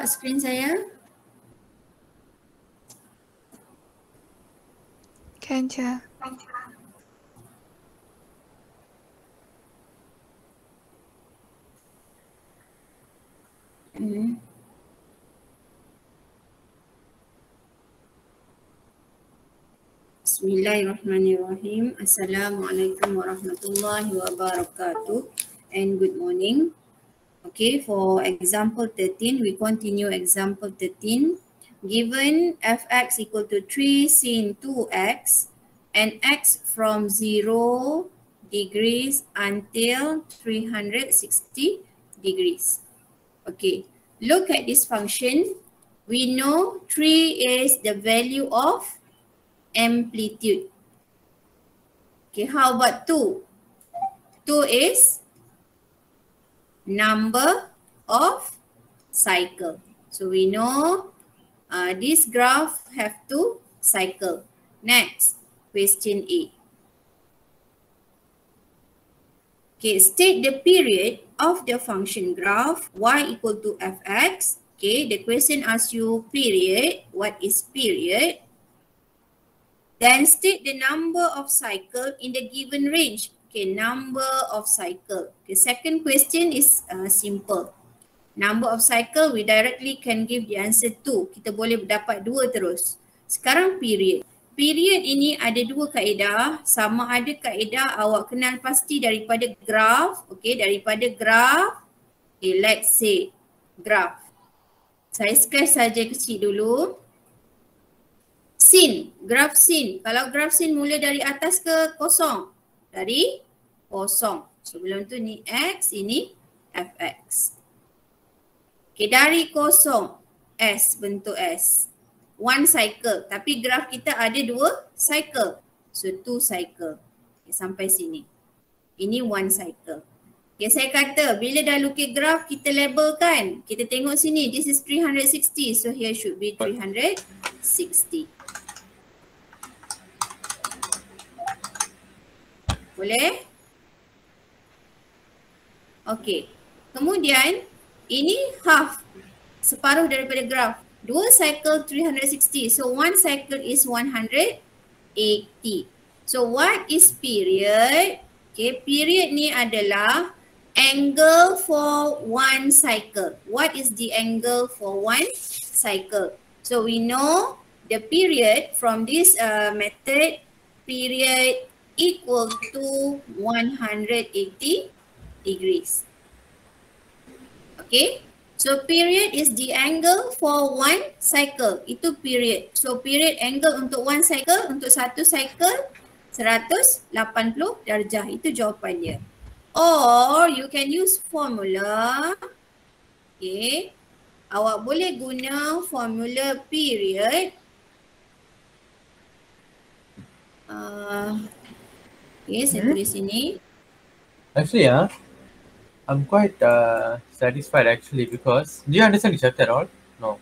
nampak skrin saya? Kan, Cik. Bismillahirrahmanirrahim. Assalamualaikum warahmatullahi wabarakatuh and good morning. Okay, for example 13, we continue example 13. Given fx equal to 3 sin 2x and x from 0 degrees until 360 degrees. Okay, look at this function. We know 3 is the value of amplitude. Okay, how about 2? 2 is number of cycle. So we know this graph have to cycle. Next, question A. Okay, state the period of the function graph y equal to fx. Okay, the question asks you period. What is period? Then state the number of cycle in the given range. Okay, number of cycle. The second question is simple. Number of cycle, we directly can give the answer 2. Kita boleh dapat 2 terus. Sekarang period. Period ini ada 2 kaedah. Sama ada kaedah awak kenal pasti daripada graph. Okay, daripada graph. Okay, let's say graph. Saya sketch saja kecil dulu. Sin, graf sin. Kalau graf sin mula dari atas ke kosong? Dari kosong. Sebelum tu ni x, ini fx. Okay, dari kosong, s, bentuk s. One cycle. Tapi graf kita ada 2 cycle. So 2 cycle. Okay, sampai sini. Ini 1 cycle. Okay, saya kata bila dah lukis graf kita label kan. Kita tengok sini, this is 360. So here should be 360. Boleh? Okey. Kemudian ini half. Separuh daripada graf. 2 cycle 360. So 1 cycle is 180. So what is period? Okay, period ni adalah angle for 1 cycle. What is the angle for 1 cycle? So we know the period from this method, period equal to 180 degrees. Okay, so period is the angle for 1 cycle. Itu period. So period angle untuk 1 cycle, untuk 1 cycle 180 darjah. Itu jawapannya. Or you can use formula. Okay, awak boleh guna formula period. Okay, saya tulis sini. Actually, I'm quite satisfied actually because do you understand the chapter at all? No.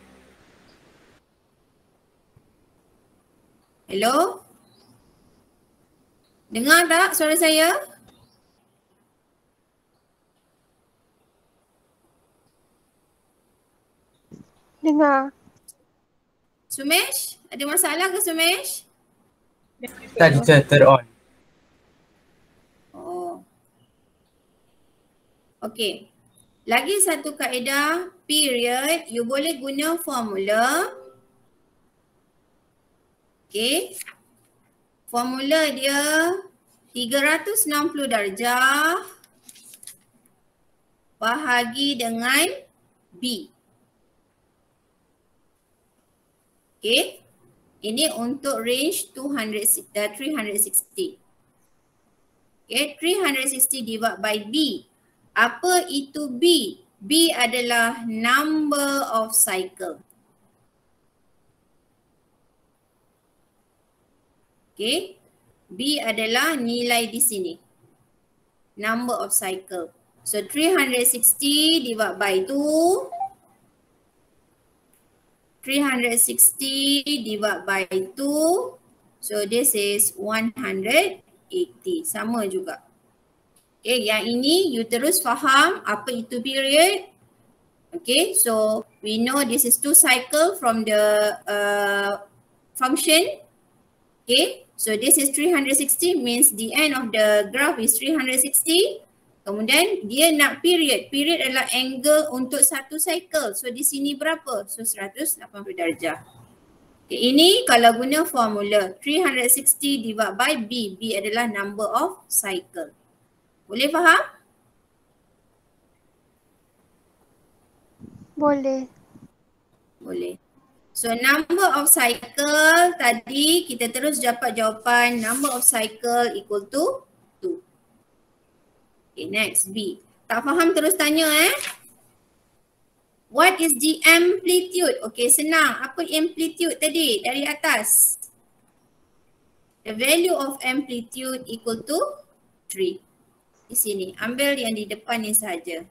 Hello? Dengar tak suara saya? Dengar. Sumesh? Ada masalah ke Sumesh? That chapter on. Oh. Okay. Lagi satu kaedah period, you boleh guna formula. Okay. Formula dia 360 darjah bahagi dengan B. Okay. Ini untuk range 360. Okay, 360 divided by B. Apa itu B? B adalah number of cycle. Okay, B adalah nilai di sini. Number of cycle. So 360 divided by 2. 360 divided by 2. So this is 180. Sama juga. Okay, yang ini you terus faham apa itu period. Okay, so We know this is 2 cycle from the function. Okay, so this is 360 means the end of the graph is 360. Kemudian dia nak period. Period adalah angle untuk satu cycle. So di sini berapa? So 180 darjah. Okay, ini kalau guna formula 360 divided by B. B adalah number of cycle. Boleh faham? Boleh. Boleh. So number of cycle tadi kita terus dapat jawapan number of cycle equal to 2. Okay, next B. Tak faham terus tanya What is the amplitude? Okay, senang. Apa amplitude tadi dari atas? The value of amplitude equal to 3. Di sini. Ambil yang di depan ni sahaja.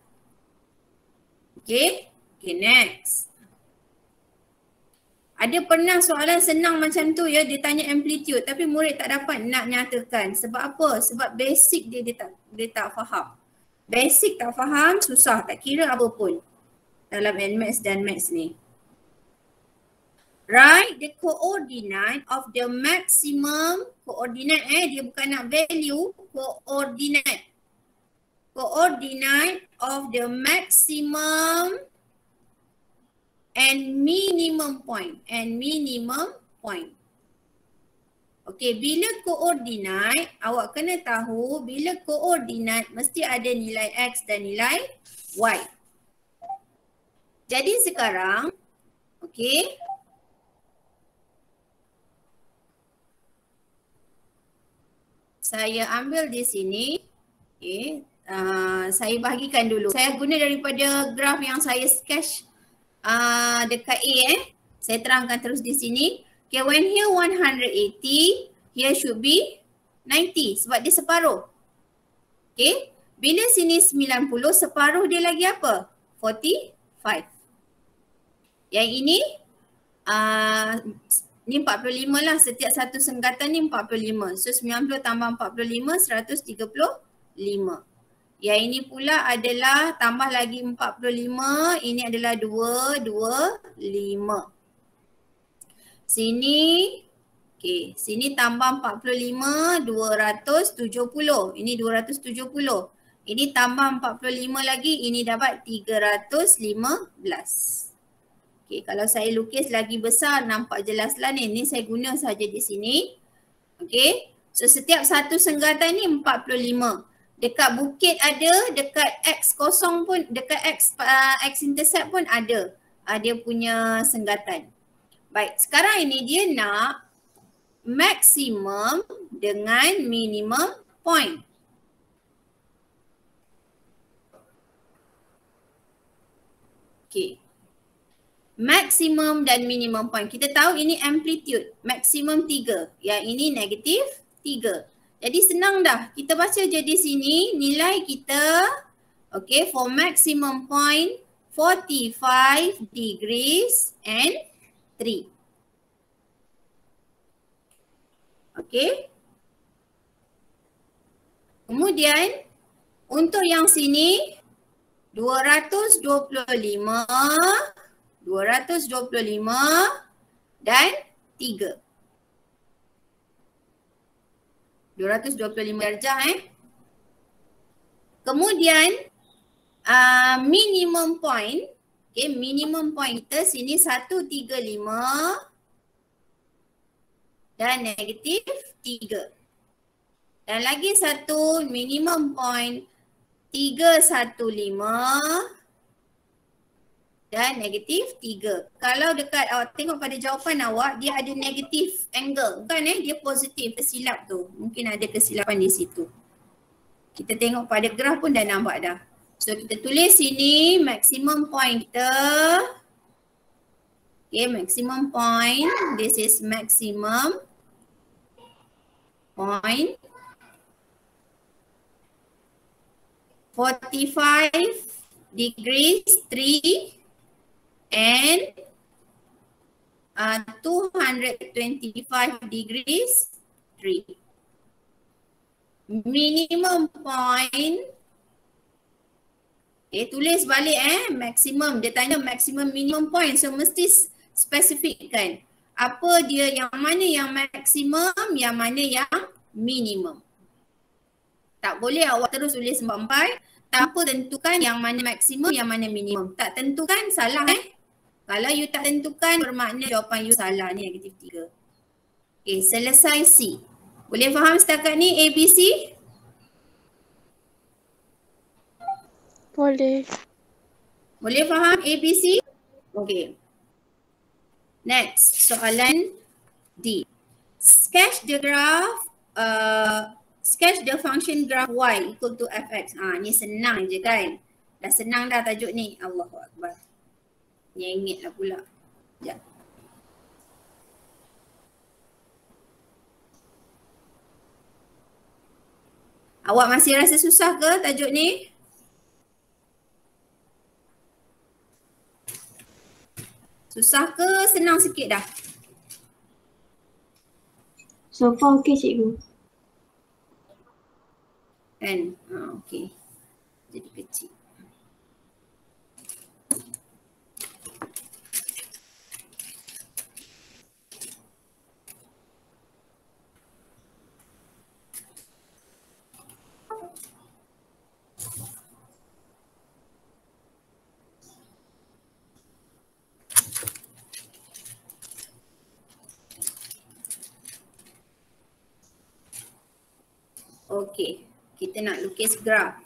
Okay. Okay, next. Ada pernah soalan senang macam tu ya, dia tanya amplitude tapi murid tak dapat nak nyatakan. Sebab apa? Sebab basic dia tak faham. Basic tak faham, susah, tak kira apa pun dalam NMATS dan MATS ni. Write the coordinate of the maximum, coordinate dia bukan nak value, coordinate. Coordinate of the maximum and minimum point. Okay, bila koordinat, awak kena tahu bila koordinat mesti ada nilai X dan nilai Y. Jadi sekarang, okay, saya ambil di sini, okay, saya bahagikan dulu. Saya guna daripada graf yang saya sketch dekat A Saya terangkan terus di sini. Okay, when here 180, here should be 90 sebab dia separuh. Okay, bila sini 90, separuh dia lagi apa? 45. Yang ini, ni 45 lah, setiap satu senggatan ni 45. So 90 tambah 45, 135. Yang ini pula adalah tambah lagi 45, ini adalah 225. Sini, okay, sini tambah 45, 270. Ini 270. Ini tambah 45 lagi, ini dapat 315. Okay, kalau saya lukis lagi besar nampak jelaslah ni. Ini saya guna saja di sini. Okay, so setiap satu senggatan ni 45. Dekat bukit ada, dekat X kosong pun, dekat X intercept pun ada. Dia punya senggatan. Baik, sekarang ini dia nak maksimum dengan minimum point. Okay. Maksimum dan minimum point. Kita tahu ini amplitude. Maksimum 3. Yang ini negatif 3. Jadi senang dah. Kita baca je di sini nilai kita. Okay, for maximum point 45 degrees and 3. Okay. Kemudian untuk yang sini 225 dan 3. 225 darjah Kemudian minimum point, okay, minimum point kita sini 135 dan negatif 3. Dan lagi satu minimum point 315 dan negatif 3. Kalau dekat awak tengok pada jawapan awak, dia ada negatif angle. Bukan dia positif, tersilap tu. Mungkin ada kesilapan di situ. Kita tengok pada graf pun dah nampak dah. So kita tulis sini maximum point kita. Okay, maximum point. This is maximum point. 45 degrees 3. And 225 degrees 3. Minimum point Okay, tulis balik maximum. Dia tanya maximum minimum point. So mesti spesifikkan. Apa dia, yang mana yang maximum, yang mana yang minimum. Tak boleh awak terus tulis 4 tanpa tentukan yang mana maksimum, yang mana minimum. Tak tentukan salah Kalau you tak tentukan bermakna jawapan you salah, ni negatif 3. Okay, selesai C. Boleh faham setakat ni A, B, C? Boleh. Boleh faham A, B, C? Okay. Next, soalan D. Sketch the graph, sketch the function graph y equal to fx. Ni senang je kan. Dah senang dah tajuk ni. Allahu Akbar. Nyengit lah pula. Sekejap. Awak masih rasa susah ke tajuk ni? Susah ke senang sikit dah? So far okey cikgu. Kan? Okey. Jadi kecil. Okey, kita nak lukis graf.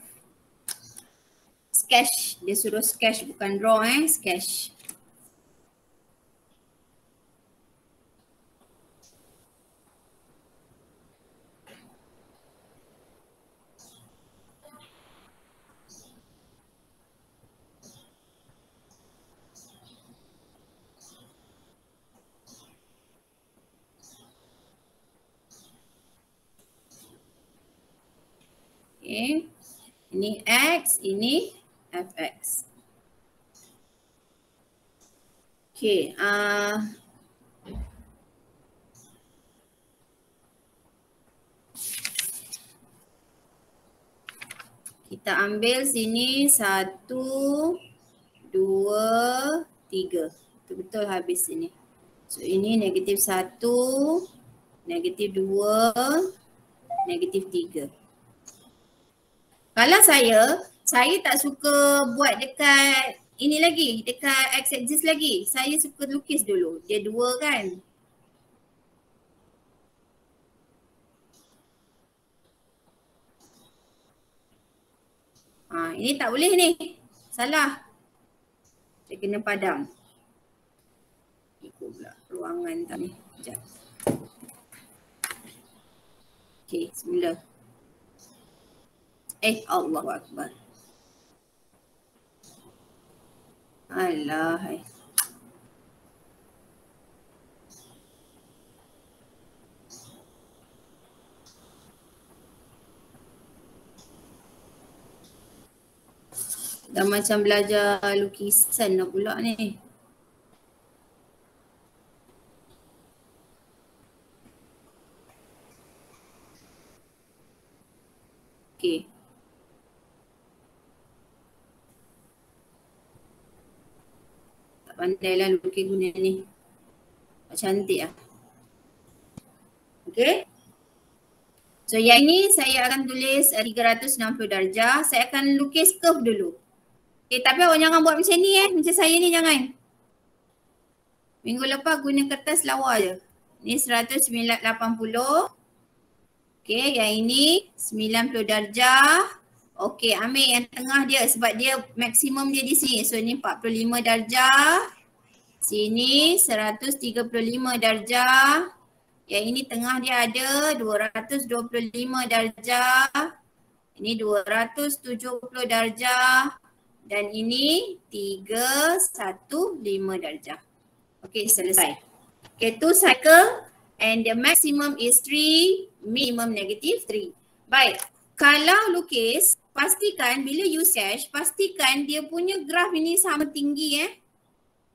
Sketch, dia suruh sketch bukan draw sketch. Okay, ini X, ini Fx. Okay, kita ambil sini 1, 2, 3. Betul-betul habis sini. So ini negatif 1, negatif 2, negatif 3. Kalau saya tak suka buat dekat ini lagi, dekat x-axis lagi. Saya suka lukis dulu. Dia 2 kan. Ini tak boleh ni. Salah. Saya kena padam. Ikut pula ruangan tadi. Sekejap. Okey, semula. Allahu Akbar. Alah. Dah macam belajar lukisan dah pula ni. Okay. Tak pandai lah lukis guna ni. Tak cantik lah. Okay. So yang ini saya akan tulis 360 darjah. Saya akan lukis curve dulu. Okay, tapi awak jangan buat macam ni macam saya ni jangan. Minggu lepas guna kertas lawa je. Ni 180. Okay, yang ini 90 darjah. Okay, ambil yang tengah dia sebab dia maksimum dia di sini. So ni 45 darjah. Sini 135 darjah. Yang ini tengah dia ada 225 darjah. Ini 270 darjah. Dan ini 315 darjah. Okay, selesai. Okay, 2 cycle and the maximum is 3, minimum negative 3. Baik, kalau lukis, pastikan bila you sketch, pastikan dia punya graf ini sama tinggi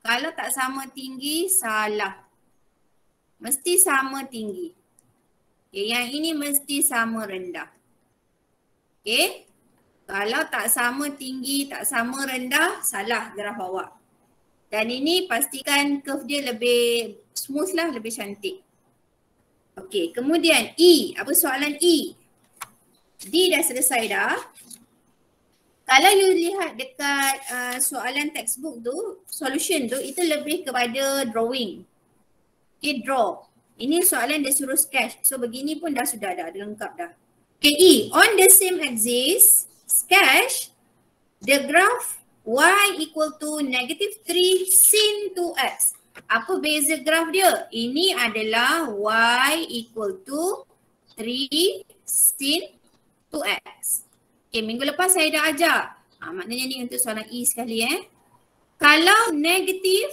Kalau tak sama tinggi, salah. Mesti sama tinggi. Okay, yang ini mesti sama rendah. Okay. Kalau tak sama tinggi, tak sama rendah, salah graf awak. Dan ini pastikan curve dia lebih smooth lah, lebih cantik. Okey, kemudian E. Apa soalan E? D dah selesai dah. Kalau you lihat dekat soalan textbook tu, solution tu, itu lebih kepada drawing. Okay, draw. Ini soalan dia suruh sketch. So begini pun dah sudah dah, lengkap dah. Okay, E. On the same axis, sketch the graph y equal to -3 sin 2x. Apa beza graf dia? Ini adalah y equal to 3 sin 2x. Okay, minggu lepas saya dah ajar. Maknanya ni untuk soalan E sekali Kalau negatif,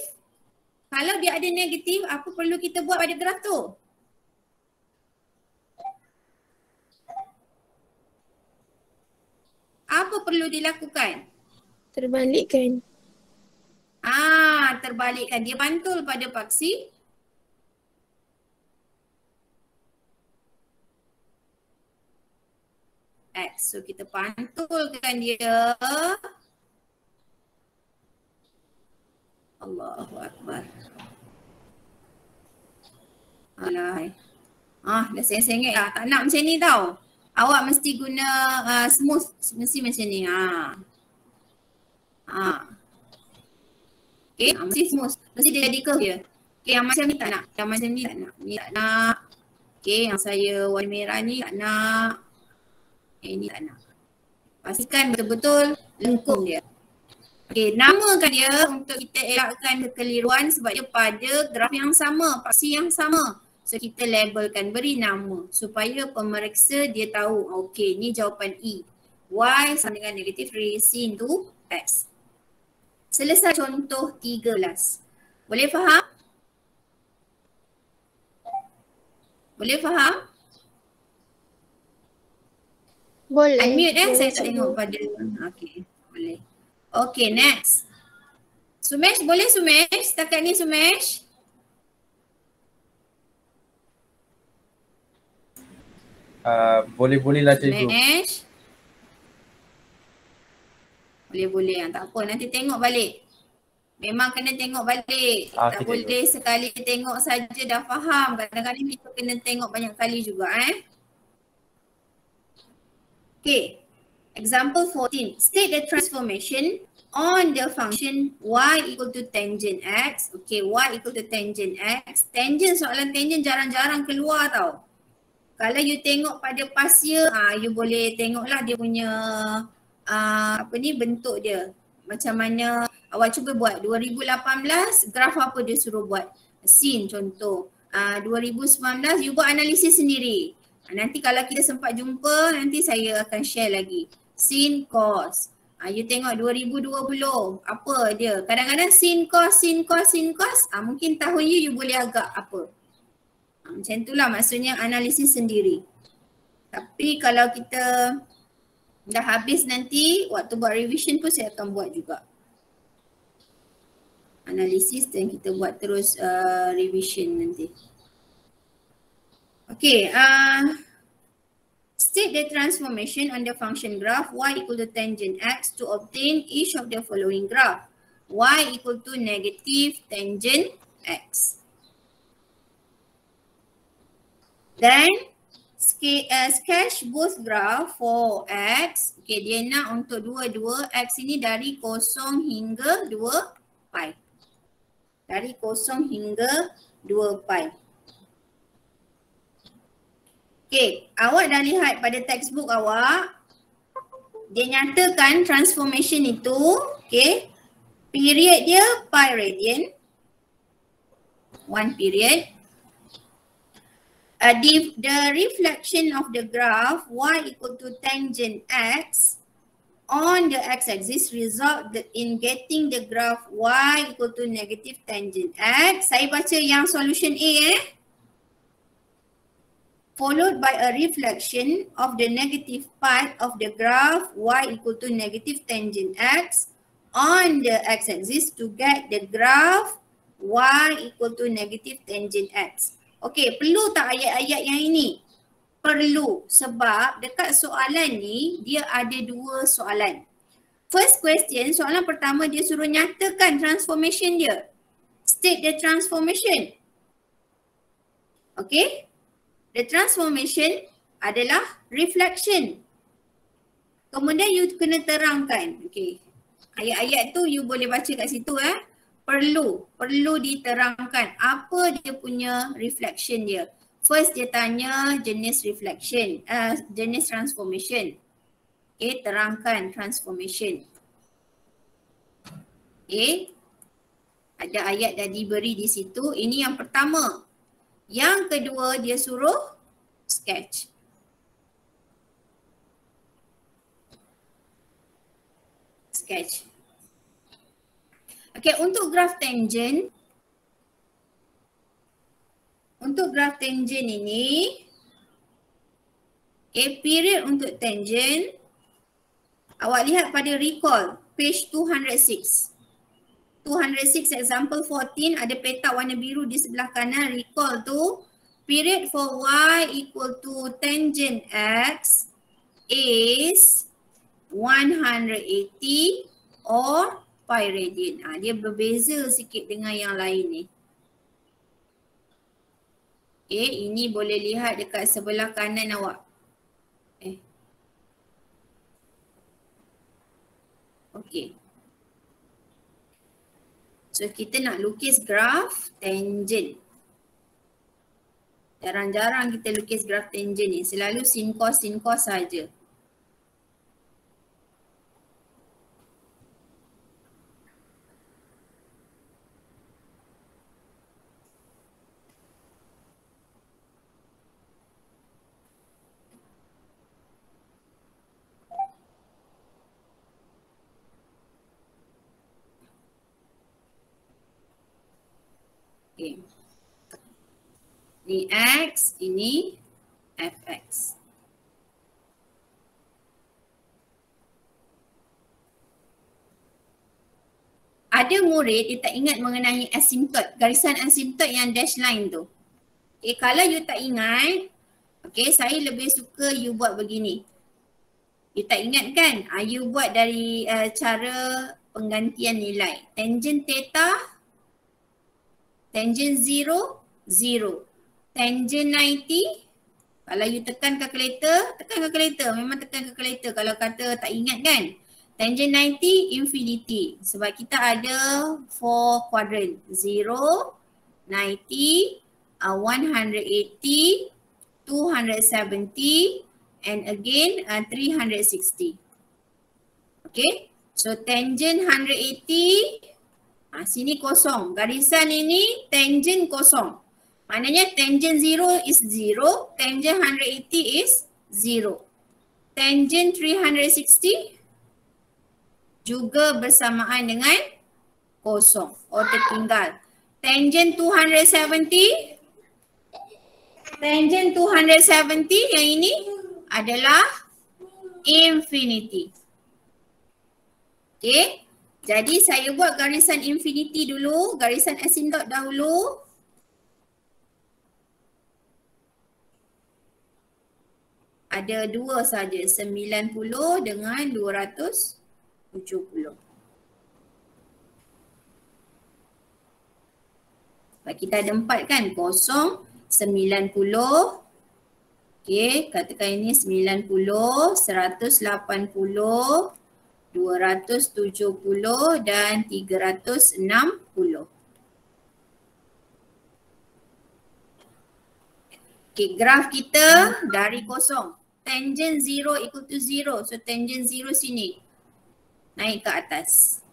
kalau dia ada negatif, apa perlu kita buat pada graf tu? Apa perlu dilakukan? Terbalikkan. Terbalikkan. Dia pantul pada paksi X. So kita pantulkan dia. Allahu Akbar. Alai. Dah sengit dah. Tak nak macam ni tau. Awak mesti guna smooth. Mesti macam ni. Okay, mesti smooth. Mesti dia jadi curve dia. Okay, yang macam ni tak nak. Yang macam ni tak nak. Ni tak nak. Okay, yang saya warna merah ni tak nak. Ini tak nak. Pastikan betul-betul lengkung dia. Okay, namakan dia untuk kita elakkan kekeliruan sebab dia pada graf yang sama, paksi yang sama. So kita labelkan, beri nama supaya pemeriksa dia tahu, okay ni jawapan E. Y sama dengan -3 sin 2x. Selesai contoh 13. Boleh faham? Boleh faham? Boleh. Unmute saya tak tengok pada. Okay, boleh. Okay, next. Sumesh, boleh Sumesh? Setakat ni Sumesh? Boleh lah cikgu. Sumesh? Boleh. Tak apa, nanti tengok balik. Memang kena tengok balik. Tak Okay, boleh sekali tengok saja dah faham. Kadang-kadang kita kena tengok banyak kali juga Okay, example 14. State the transformation on the function y equal to tangent x. Okay, y equal to tangent x. Tangent, soalan tangent jarang-jarang keluar tau. Kalau you tengok pada past year, you boleh tengoklah dia punya bentuk dia. Macam mana awak cuba buat 2018, graf apa dia suruh buat. Sin contoh. 2019 you buat analisis sendiri. Nanti kalau kita sempat jumpa, nanti saya akan share lagi. Sin, cos. You tengok 2020, apa dia? Kadang-kadang sin, cos. Mungkin tahun you boleh agak apa. Macam itulah maksudnya analisis sendiri. Tapi kalau kita dah habis nanti, waktu buat revision pun saya akan buat juga. Analisis dan kita buat terus revision nanti. Okay, state the transformation on the function graph y equal to tangent x to obtain each of the following graph. Y equal to negative tangent x. Then sketch both graph for x. Okay, dia nak untuk dua-dua x ini dari 0 hingga 2 pi. Dari 0 hingga 2 pi. Okay, awak dah lihat pada textbook awak, dia nyatakan transformation itu, okay, period dia pi radian, 1 period. The reflection of the graph y equal to tangent x on the x-axis result in getting the graph y equal to negative tangent x. Saya baca yang solution A followed by a reflection of the negative part of the graph y equal to negative tangent x on the x-axis to get the graph y equal to negative tangent x. Okay, perlu tak ayat-ayat yang ini? perlu sebab dekat soalan ni dia ada dua soalan. First question, soalan pertama dia suruh nyatakan transformation dia. State the transformation. Okay. The transformation adalah reflection. Kemudian you kena terangkan. Okay. Ayat-ayat tu you boleh baca kat situ Perlu diterangkan apa dia punya reflection dia. First dia tanya jenis reflection, jenis transformation. Okay, terangkan transformation. Okay. Ada ayat dah diberi di situ. Ini yang pertama. Yang kedua dia suruh sketch. Sketch. Okay, untuk graf tangent. Untuk graf tangent ini. Okay, period untuk tangent. Awak lihat pada recall, page 206. 206 example 14 ada petak warna biru di sebelah kanan. Recall tu, period for y equal to tangent x is 180 or pi radian. Dia berbeza sikit dengan yang lain ni. Okay, ini boleh lihat dekat sebelah kanan awak. Okay. So kita nak lukis graf tangent. Jarang-jarang kita lukis graf tangent ni. Selalu sin cos saja. Okay. Ini X, ini Fx. Ada murid dia tak ingat mengenai asymptote, garisan asymptote yang dash line tu. Okay, kalau you tak ingat, okay, saya lebih suka you buat begini. You tak ingat kan? You buat dari cara penggantian nilai. Tangent theta, tangent 0, 0. Tangent 90, kalau you tekan calculator, memang tekan calculator kalau kata tak ingat kan. Tangent 90, infinity. Sebab kita ada 4 quadrant. 0, 90, 180, 270 and again 360. Okay, so tangent 180, sini kosong. Garisan ini tangent kosong. Maknanya tangent 0 is 0. Tangent 180 is 0. Tangent 360 juga bersamaan dengan kosong. Tertinggal. Tangent 270. Tangent 270 yang ini adalah infinity. Okay. Jadi saya buat garisan infinity dulu, garisan asymptote dahulu. Ada dua saja, 90 dengan 270. Sebab kita ada 4 kan, 0, 90. Okay, katakan ini 90, 180. 270 dan 360. Okay, graf kita dari kosong. Tangent 0 equal to 0. So tangent 0 sini. Naik ke atas.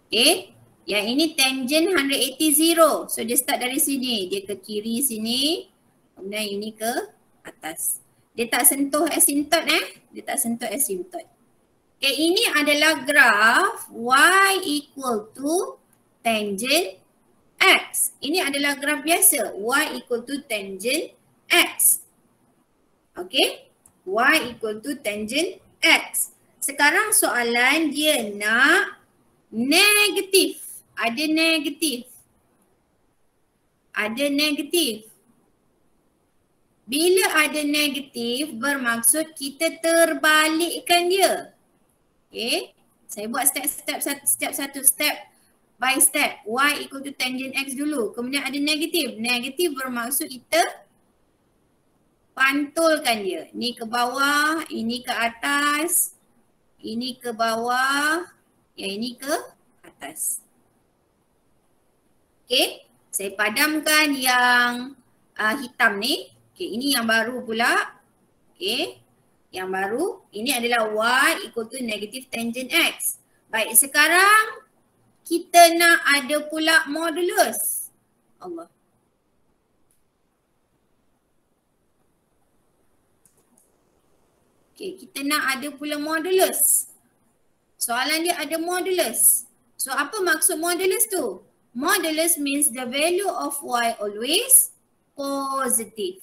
Okay. Yang ini tangent 180 0. So dia start dari sini. Dia ke kiri sini. Kemudian ini ke atas. Dia tak sentuh asymptote Dia tak sentuh asymptote. Okay, ini adalah graf y equal to tangent x. Ini adalah graf biasa. Y equal to tangent x. Okay. Y equal to tangent x. Sekarang soalan dia nak negatif. Ada negatif. Ada negatif. Bila ada negatif bermaksud kita terbalikkan dia. Okay. Saya buat step by step. Y equal to tangent X dulu. Kemudian ada negatif. Negatif bermaksud kita pantulkan dia. Ni ke bawah, ini ke atas, ini ke bawah, yang ini ke atas. Okay. Saya padamkan yang hitam ni. Okay, ini yang baru pula. Okay. Yang baru, ini adalah Y equal to negative tangent X. Baik, sekarang kita nak ada pula modulus. Allah. Okay, kita nak ada pula modulus. Soalan dia ada modulus. So apa maksud modulus tu? Modulus means the value of Y always positive.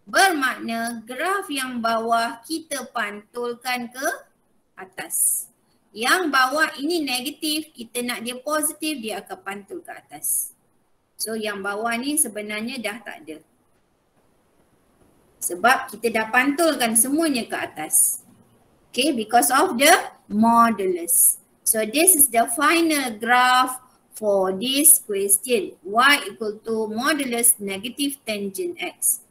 Bermakna graf yang bawah kita pantulkan ke atas. Yang bawah ini negatif, kita nak dia positif, dia akan pantul ke atas. So yang bawah ni sebenarnya dah tak ada. Sebab kita dah pantulkan semuanya ke atas. Okay, because of the modulus. So this is the final graph for this question. Y equal to modulus negative tangent X.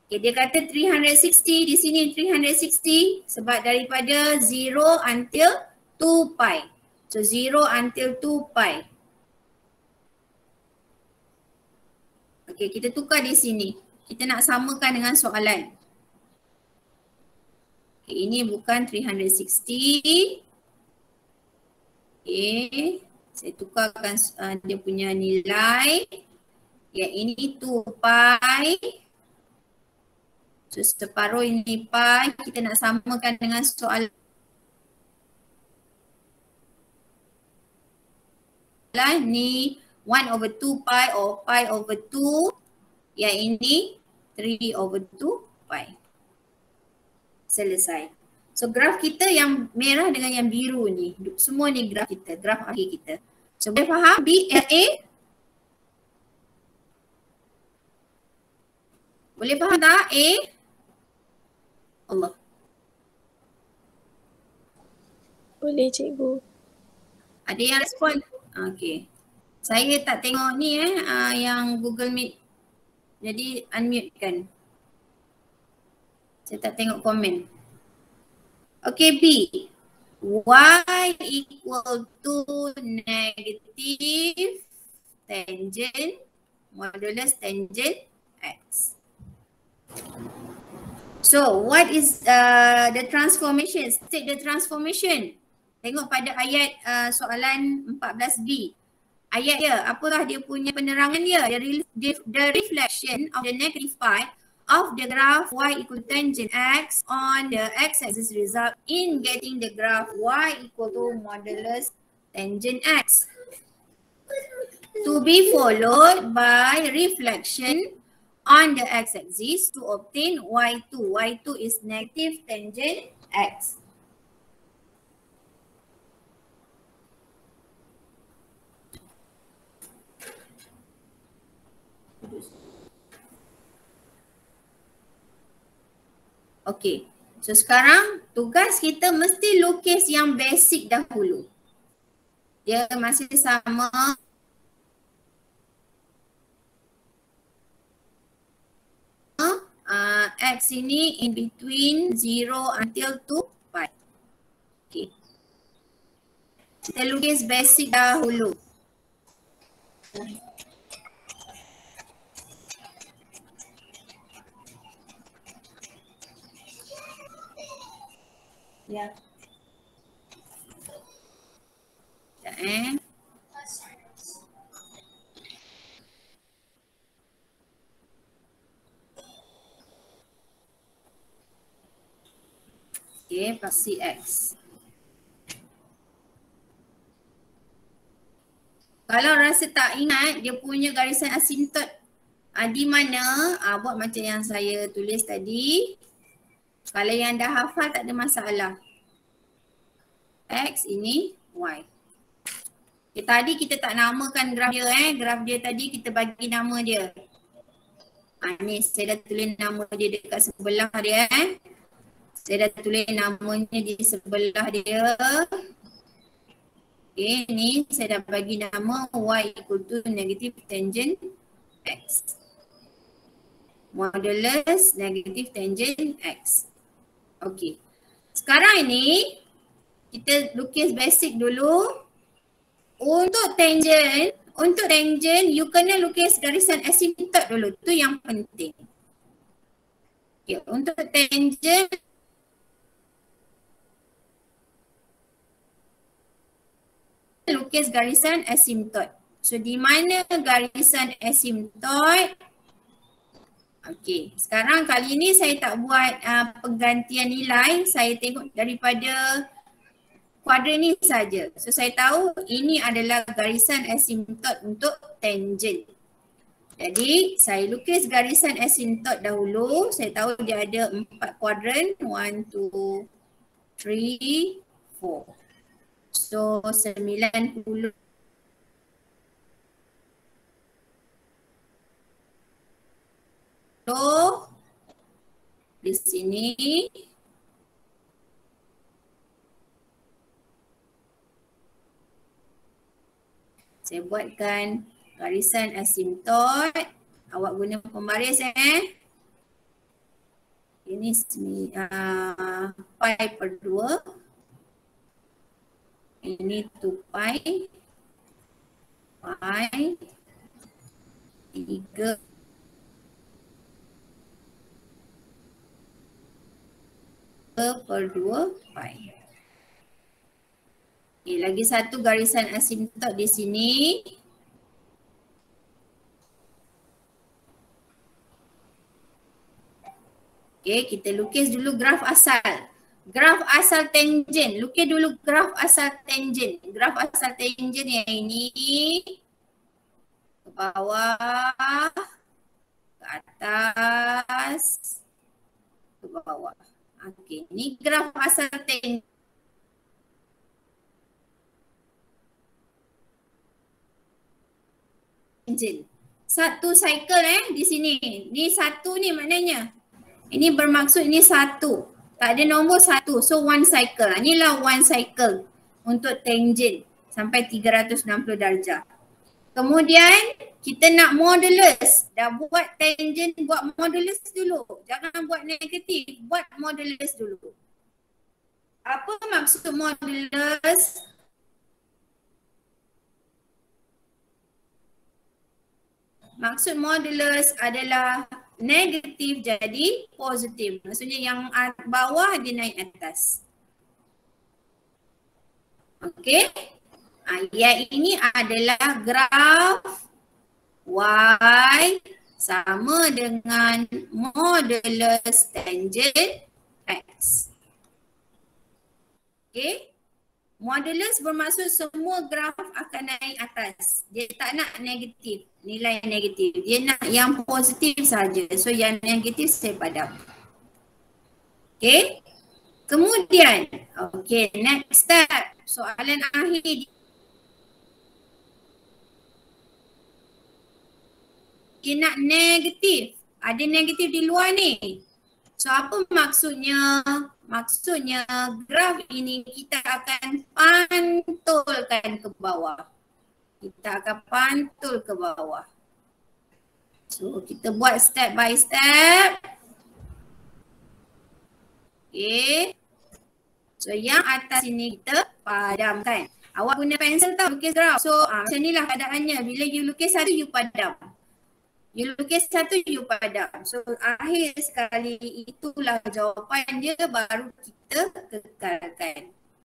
Okay, dia kata 360, di sini 360 sebab daripada 0 until 2 pi. So 0 until 2 pi. Okay, kita tukar di sini. Kita nak samakan dengan soalan. Okay, ini bukan 360. Okay, saya tukarkan dia punya nilai. Yang ini 2 pi. So separuh ini pi, kita nak samakan dengan soalan ni 1 over 2 pi or pi over 2. Yang ini 3 over 2 pi. Selesai. So graf kita yang merah dengan yang biru ni, semua ni graf kita, graf akhir kita. So boleh faham BLA? Boleh faham tak A? Allah. Boleh cikgu. Ada yang respon? Okay. Saya tak tengok ni yang Google Meet. Jadi unmute kan. Saya tak tengok komen. Okay, B. Y equal to negative tangent modulus tangent X. So what is the transformation? State the transformation. Tengok pada ayat soalan 14B. Ayat dia, apakah dia punya penerangan dia? The reflection of the negative pi of the graph Y equal to tangent X on the x-axis result in getting the graph Y equal to modulus tangent X. To be followed by reflection on the x-axis to obtain Y2. Y2 is negative tangent X. Okay, so sekarang tugas kita mesti lukis yang basic dahulu. Dia masih sama. X ini in between 0 until 2 pi. Okay. Kita lukis basic dahulu. Ya. Sekejap Okay, pasti X. Kalau rasa tak ingat dia punya garisan asintot di mana, buat macam yang saya tulis tadi. Kalau yang dah hafal tak ada masalah. X ini Y. Okay, tadi kita tak namakan graf dia Graf dia tadi kita bagi nama dia. Ni saya dah tulis nama dia dekat sebelah dia. Saya dah tulis namanya di sebelah dia. Okay, ni saya dah bagi nama y equal to negative tangent x. Modulus negative tangent x. Okay. Sekarang ini kita lukis basic dulu. Untuk tangent you kena lukis garisan asymptot dulu. Tu yang penting. Okay, untuk tangent lukis garisan asymptot. So di mana garisan asymptot? Okey, sekarang kali ni saya tak buat penggantian nilai, saya tengok daripada kuadran ni saja. So saya tahu ini adalah garisan asymptot untuk tangent. Jadi saya lukis garisan asymptot dahulu. Saya tahu dia ada 4 kuadran, 1, 2, 3, 4. So 90 di sini saya buatkan garisan asymptot. Awak guna pembaris ini pi per 2. Ini 2 pi 3 per 2 pi. Okay, lagi satu garisan asymptot di sini. Okay, kita lukis dulu graf asal. Graf asal tangent. Lukis dulu graf asal tangent. Graf asal tangent yang ini ke bawah, ke atas, ke bawah. Okey, ni graf asal tangent. Satu cycle di sini. Ni satu ni maknanya. Ini bermaksud ini satu. Tak ada nombor satu. So one cycle. Inilah one cycle untuk tangent sampai 360 darjah. Kemudian kita nak modulus. Dah buat tangent, buat modulus dulu. Jangan buat negatif. Buat modulus dulu. Apa maksud modulus? Maksud modulus adalah negatif jadi positif. Maksudnya yang bawah dia naik atas. Okey. Yang ini adalah graf y sama dengan modulus tangent x. Okey. Modulus bermaksud semua graf akan naik atas. Dia tak nak negatif, nilai negatif. Dia nak yang positif saja. So yang negatif saya padam. Okay. Kemudian, okay, next step. Soalan akhir. Dia nak negatif. Ada negatif di luar ni. So apa maksudnya? Maksudnya graf ini kita akan pantulkan ke bawah. Kita akan pantul ke bawah. So kita buat step by step. Okay. So yang atas ini kita padamkan. Awak guna pensel tau lukis graf. So macam inilah keadaannya. Bila you lukis satu you padam. You lukis satu, you padam. So akhir sekali itulah jawapan dia, baru kita kekalkan.